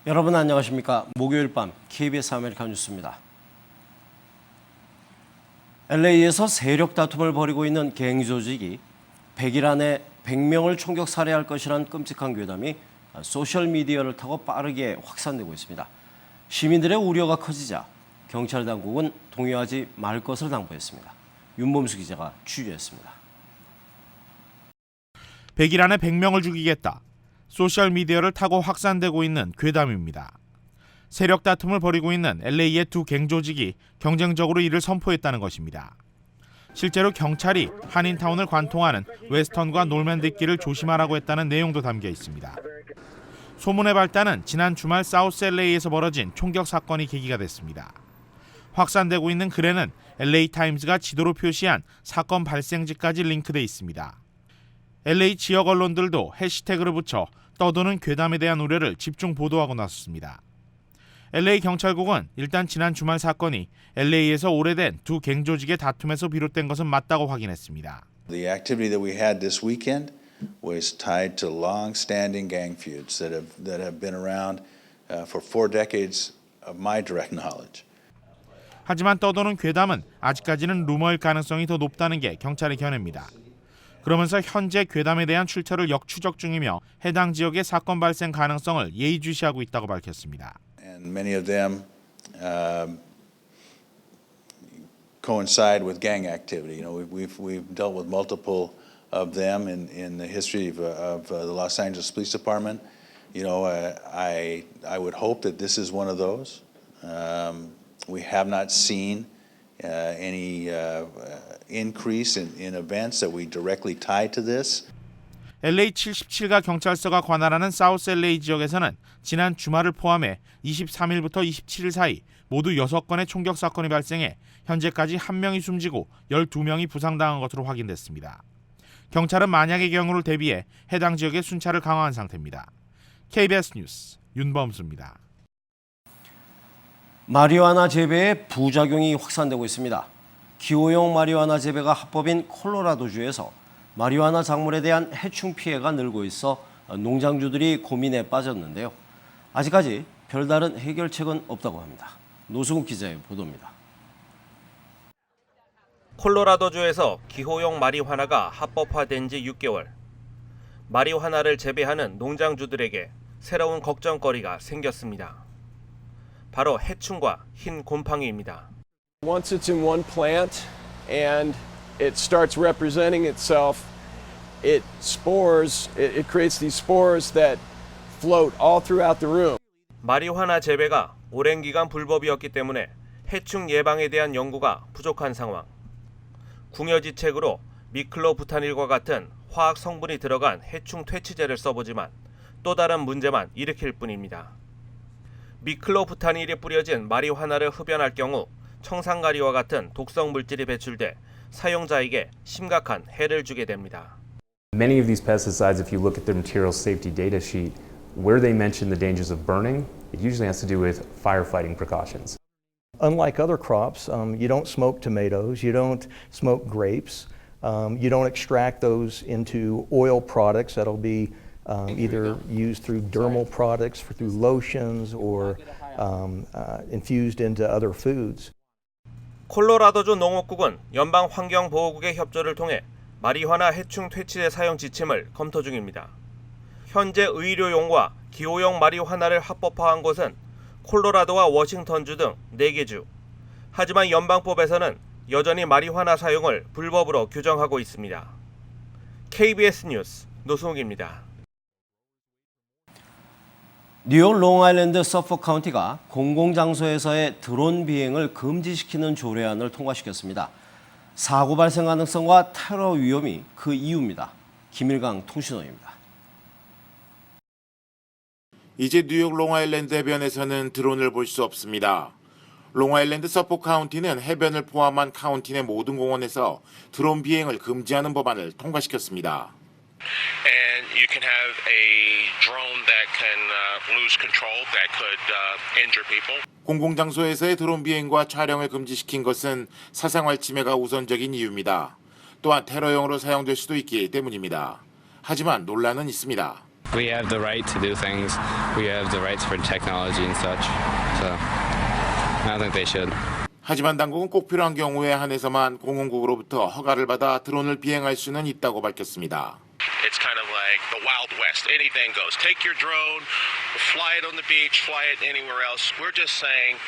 여러분 안녕하십니까? 목요일 밤 KBS 아메리칸 뉴스입니다. LA에서 세력 다툼을 벌이고 있는 갱 조직이 100일 안에 100명을 총격 살해할 것이라는 끔찍한 괴담이 소셜미디어를 타고 빠르게 확산되고 있습니다. 시민들의 우려가 커지자 경찰 당국은 동요하지 말 것을 당부했습니다. 윤범수 기자가 취재했습니다. 100일 안에 100명을 죽이겠다. 소셜미디어를 타고 확산되고 있는 괴담입니다. 세력 다툼을 벌이고 있는 LA의 두 갱 조직이 경쟁적으로 이를 선포했다는 것입니다. 실제로 경찰이 한인타운을 관통하는 웨스턴과 놀맨디길을 조심하라고 했다는 내용도 담겨 있습니다. 소문의 발단은 지난 주말 사우스 LA에서 벌어진 총격 사건이 계기가 됐습니다. 확산되고 있는 글에는 LA타임즈가 지도로 표시한 사건 발생지까지 링크돼 있습니다. LA 지역 언론들도 해시태그를 붙여 떠도는 괴담에 대한 우려를 집중 보도하고 나섰습니다. LA 경찰국은 일단 지난 주말 사건이 LA에서 오래된 두 갱 조직의 다툼에서 비롯된 것은 맞다고 확인했습니다. The activity that we had this weekend was tied to long-standing gang feuds that have been around for 4 decades of my direct knowledge. 하지만 떠도는 괴담은 아직까지는 루머일 가능성이 더 높다는 게 경찰의 견해입니다. 그러면서 현재 괴담에 대한 출처를 역추적 중이며 해당 지역의 사건 발생 가능성을 예의주시하고 있다고 밝혔습니다. And many of them coincide with gang activity. You know, we've dealt with multiple of them in the history of the Los Angeles Police Department. You know, I would hope that this is one of those. We have not seen any increase in events that we directly tie to this. LA 77가 경찰서가 관할하는 사우스 LA 지역에서는 지난 주말을 포함해 23일부터 27일 사이 모두 6건의 총격 사건이 발생해 현재까지 1명이 숨지고 12명이 부상당한 것으로 확인됐습니다. 경찰은 만약의 경우를 대비해 해당 지역의 순찰을 강화한 상태입니다. KBS 뉴스 윤범수입니다. 마리화나 재배에 부작용이 확산되고 있습니다. 기호용 마리화나 재배가 합법인 콜로라도주에서 마리화나 작물에 대한 해충 피해가 늘고 있어 농장주들이 고민에 빠졌는데요. 아직까지 별다른 해결책은 없다고 합니다. 노승욱 기자의 보도입니다. 콜로라도주에서 기호용 마리화나가 합법화된 지 6개월. 마리화나를 재배하는 농장주들에게 새로운 걱정거리가 생겼습니다. 바로 해충과 흰 곰팡이입니다. Once it's in one plant and it starts representing itself, it creates these spores that float all throughout the room. 마리화나 재배가 오랜 기간 불법이었기 때문에 해충 예방에 대한 연구가 부족한 상황. 궁여지책으로 미클로부타닐과 같은 화학 성분이 들어간 해충 퇴치제를 써보지만 또 다른 문제만 일으킬 뿐입니다. 미클로부타닐이 뿌려진 마리화나를 흡연할 경우 청산가리와 같은 독성 물질이 배출돼 사용자에게 심각한 해를 주게 됩니다. Many of these pesticides, if you look at their material safety data sheet, where they mention the dangers of burning, it usually has to do with firefighting precautions. Unlike other crops, you don't smoke tomatoes, you don't smoke grapes, you don't extract those into oil products that'll be either used through dermal products, through lotions, or infused into other foods. 콜로라도주 농업국은 연방환경보호국의 협조를 통해 마리화나 해충 퇴치제 사용 지침을 검토 중입니다. 현재 의료용과 기호용 마리화나를 합법화한 곳은 콜로라도와 워싱턴주 등 4개 주. 하지만 연방법에서는 여전히 마리화나 사용을 불법으로 규정하고 있습니다. KBS 뉴스 노승욱입니다. 뉴욕 롱아일랜드 서포크 카운티가 공공장소에서의 드론 비행을 금지시키는 조례안을 통과시켰습니다. 사고 발생 가능성과 테러 위험이 그 이유입니다. 김일강 통신원입니다. 이제 뉴욕 롱아일랜드 해변에서는 드론을 볼 수 없습니다. 롱아일랜드 서포크 카운티는 해변을 포함한 카운티 내 모든 공원에서 드론 비행을 금지하는 법안을 통과시켰습니다. And you can have a drone that can lose control that could injure people. 공공장소에서의 드론 비행과 촬영을 금지시킨 것은 사생활 침해가 우선적인 이유입니다. 또한 테러용으로 사용될 수도 있기 때문입니다. 하지만 논란은 있습니다. We have the right to do things. We have the rights for technology and such. So I don't think they should. 하지만 당국은 꼭 필요한 경우에 한해서만 공원국으로부터 허가를 받아 드론을 비행할 수는 있다고 밝혔습니다. It's kind of like the Wild West. Anything goes. Take your drone, fly it on the beach, fly it anywhere else. We're just saying,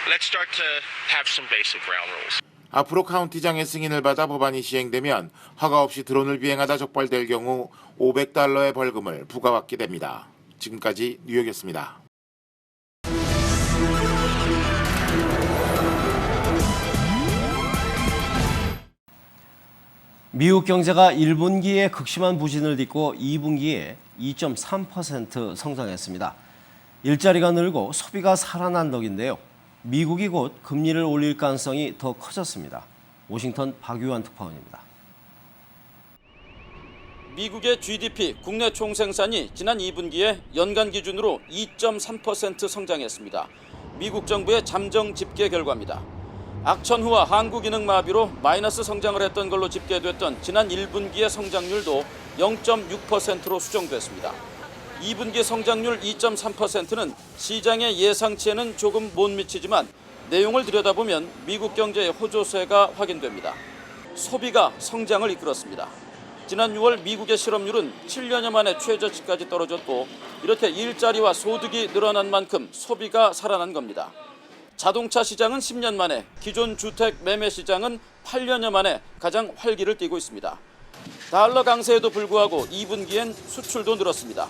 let's start to have some basic ground rules. 앞으로 카운티장의 승인을 받아 법안이 시행되면 허가 없이 드론을 비행하다 적발될 경우 $500의 벌금을 부과받게 됩니다. 지금까지 뉴욕이었습니다. 미국 경제가 1분기에 극심한 부진을 딛고 2분기에 2.3% 성장했습니다. 일자리가 늘고 소비가 살아난 덕인데요. 미국이 곧 금리를 올릴 가능성이 더 커졌습니다. 워싱턴 박유한 특파원입니다. 미국의 GDP 국내 총생산이 지난 2분기에 연간 기준으로 2.3% 성장했습니다. 미국 정부의 잠정 집계 결과입니다. 악천후와 한국인흥마비로 마이너스 성장을 했던 걸로 집계됐던 지난 1분기의 성장률도 0.6%로 수정됐습니다. 2분기 성장률 2.3%는 시장의 예상치에는 조금 못 미치지만 내용을 들여다보면 미국 경제의 호조세가 확인됩니다. 소비가 성장을 이끌었습니다. 지난 6월 미국의 실업률은 7년여 만에 최저치까지 떨어졌고 이렇게 일자리와 소득이 늘어난 만큼 소비가 살아난 겁니다. 자동차 시장은 10년 만에, 기존 주택 매매 시장은 8년여 만에 가장 활기를 띠고 있습니다. 달러 강세에도 불구하고 2분기엔 수출도 늘었습니다.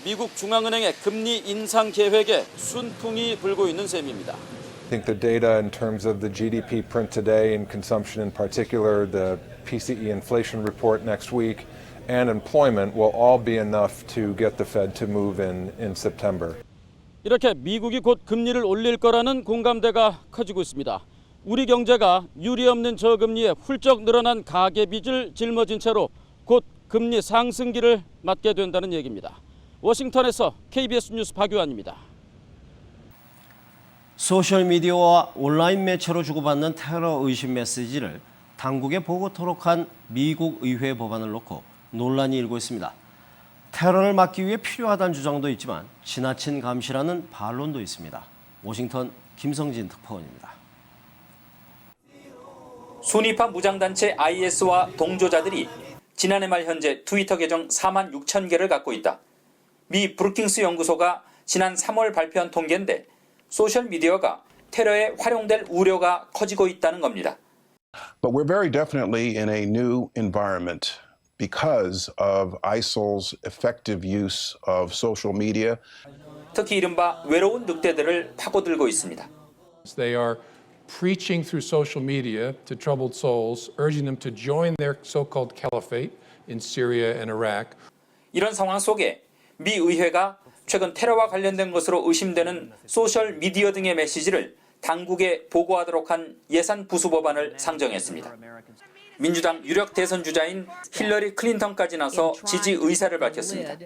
미국 중앙은행의 금리 인상 계획에 순풍이 불고 있는 셈입니다. I think the data in terms of the GDP print today and consumption in particular, the PCE inflation report next week, and employment will all be enough to get the Fed to move in September. 이렇게 미국이 곧 금리를 올릴 거라는 공감대가 커지고 있습니다. 우리 경제가 유리 없는 저금리에 훌쩍 늘어난 가계빚을 짊어진 채로 곧 금리 상승기를 맞게 된다는 얘기입니다. 워싱턴에서 KBS 뉴스 박유한입니다. 소셜미디어와 온라인 매체로 주고받는 테러 의심 메시지를 당국에 보고토록 한 미국 의회 법안을 놓고 논란이 일고 있습니다. 테러를 막기 위해 필요하다는 주장도 있지만 지나친 감시라는 반론도 있습니다. 워싱턴 김성진 특파원입니다. 순위파 무장단체 IS와 동조자들이 지난해 말 현재 트위터 계정 4만 6천 개를 갖고 있다. 미 브루킹스 연구소가 지난 3월 발표한 통계인데 소셜미디어가 테러에 활용될 우려가 커지고 있다는 겁니다. But we're very definitely in a new environment because of ISIL's effective use of social media. 특히 이른바 외로운 늑대들을 파고들고 있습니다. They are preaching through social media to troubled souls, urging them to join their so-called caliphate in Syria and Iraq. 이런 상황 속에 미 의회가 최근 테러와 관련된 것으로 의심되는 소셜 미디어 등의 메시지를 당국에 보고하도록 한 예산 부수 법안을 상정했습니다. 민주당 유력 대선 주자인 힐러리 클린턴까지 나서 지지 의사를 밝혔습니다.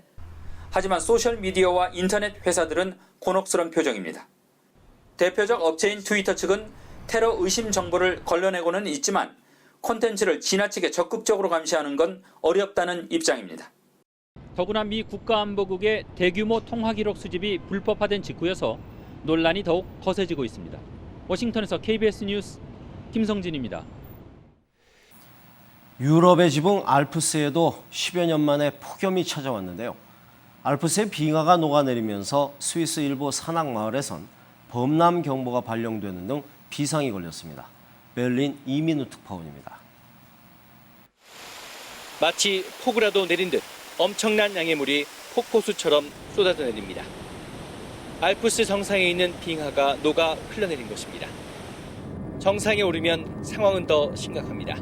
하지만 소셜 미디어와 인터넷 회사들은 곤혹스러운 표정입니다. 대표적 업체인 트위터 측은 테러 의심 정보를 걸러내고는 있지만 콘텐츠를 지나치게 적극적으로 감시하는 건 어렵다는 입장입니다. 더구나 미 국가안보국의 대규모 통화 기록 수집이 불법화된 직후여서 논란이 더욱 거세지고 있습니다. 워싱턴에서 KBS 뉴스 김성진입니다. 유럽의 지붕 알프스에도 10여 년 만에 폭염이 찾아왔는데요. 알프스의 빙하가 녹아내리면서 스위스 일부 산악 마을에선 범람 경보가 발령되는 등 비상이 걸렸습니다. 베를린 이민우 특파원입니다. 마치 폭우라도 내린 듯 엄청난 양의 물이 폭포수처럼 쏟아져 내립니다. 알프스 정상에 있는 빙하가 녹아 흘러내린 것입니다. 정상에 오르면 상황은 더 심각합니다.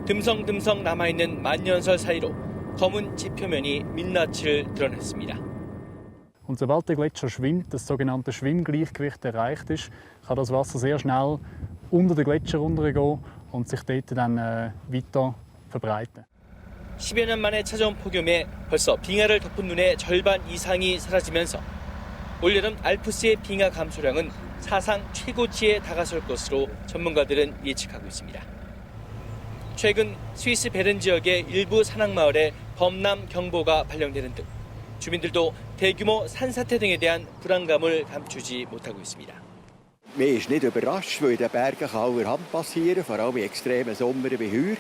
듬성듬성 남아있는 만년설 사이로 검은 지표면이 민낯을 드러냈습니다. Und sobald der Gletscher schwimmt, das sogenannte Schwimmgleichgewicht erreicht ist, kann das Wasser sehr schnell unter den Gletscher runtergehen und sich dort dann weiter verbreiten. 10여 년 만에 찾아온 폭염에 벌써 빙하를 덮은 눈의 절반 이상이 사라지면서 올여름 알프스의 빙하 감소량은 사상 최고치에 다가설 것으로 전문가들은 예측하고 있습니다. 최근 스위스 베른 지역의 일부 산악마을에 범람 경보가 발령되는 등 주민들도 대규모 산사태 등에 대한 불안감을 감추지 못하고 있습니다. Man ist nicht überrascht, weil in den Bergen kann allerhand passieren, vor allem in extremen Sommern wie heuer.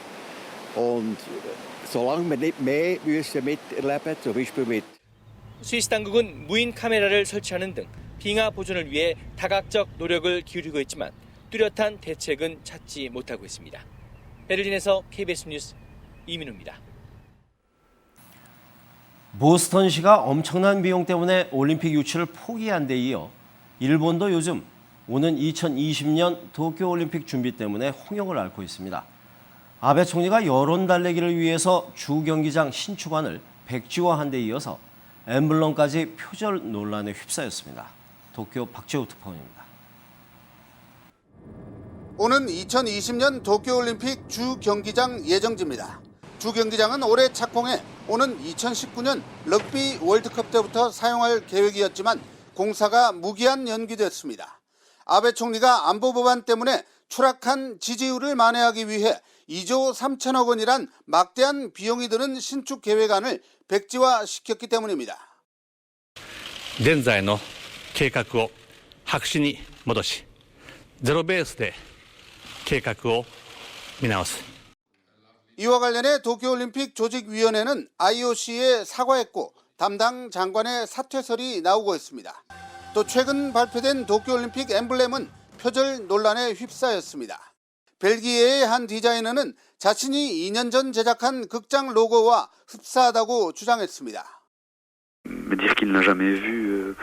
Und solange wir nicht mehr müssen miterleben, zum Beispiel mit 스위스 당국은 무인 카메라를 설치하는 등 빙하 보존을 위해 다각적 노력을 기울이고 있지만 뚜렷한 대책은 찾지 못하고 있습니다. 베를린에서 KBS 뉴스 이민우입니다. 보스턴시가 엄청난 비용 때문에 올림픽 유치를 포기한 데 이어 일본도 요즘 오는 2020년 도쿄올림픽 준비 때문에 홍역을 앓고 있습니다. 아베 총리가 여론 달래기를 위해서 주 경기장 신축안을 백지화한 데 이어서 엠블럼까지 표절 논란에 휩싸였습니다. 도쿄 박재우 특파원입니다. 오는 2020년 도쿄올림픽 주 경기장 예정지입니다. 주 경기장은 올해 착공해 오는 2019년 럭비 월드컵 때부터 사용할 계획이었지만 공사가 무기한 연기됐습니다. 아베 총리가 안보 법안 때문에 추락한 지지율을 만회하기 위해 2조 3천억 원이란 막대한 비용이 드는 신축 계획안을 백지화시켰기 때문입니다. 現在の計画を白紙に戻し、ゼロベースで計画を見直す。 이와 관련해 도쿄올림픽 조직위원회는 IOC에 사과했고 담당 장관의 사퇴설이 나오고 있습니다. 또 최근 발표된 도쿄올림픽 엠블렘은 표절 논란에 휩싸였습니다. 벨기에의 한 디자이너는 자신이 2년 전 제작한 극장 로고와 흡사하다고 주장했습니다. Dire qu'il n'a jamais vu,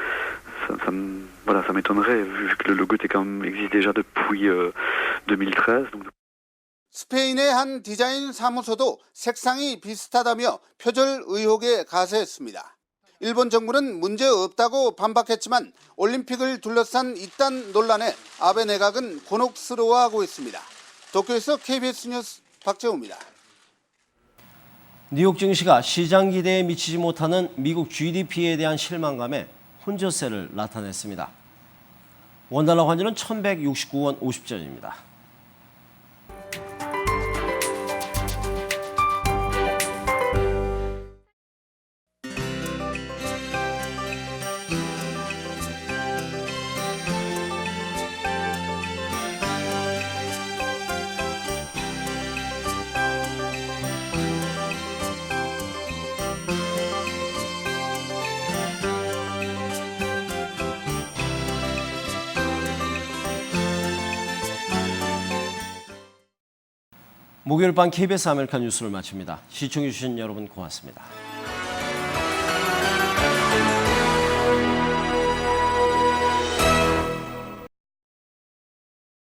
ça m'étonnerait vu que le logo existe déjà depuis 2013. 스페인의 한 디자인 사무소도 색상이 비슷하다며 표절 의혹에 가세했습니다. 일본 정부는 문제 없다고 반박했지만 올림픽을 둘러싼 이딴 논란에 아베 내각은 곤혹스러워하고 있습니다. 도쿄에서 KBS 뉴스 박재우입니다. 뉴욕 증시가 시장 기대에 미치지 못하는 미국 GDP에 대한 실망감에 혼조세를 나타냈습니다. 원달러 환율은 1,169원 50전입니다. 목요일 밤 KBS 아메리칸 뉴스를 마칩니다. 시청해주신 여러분 고맙습니다.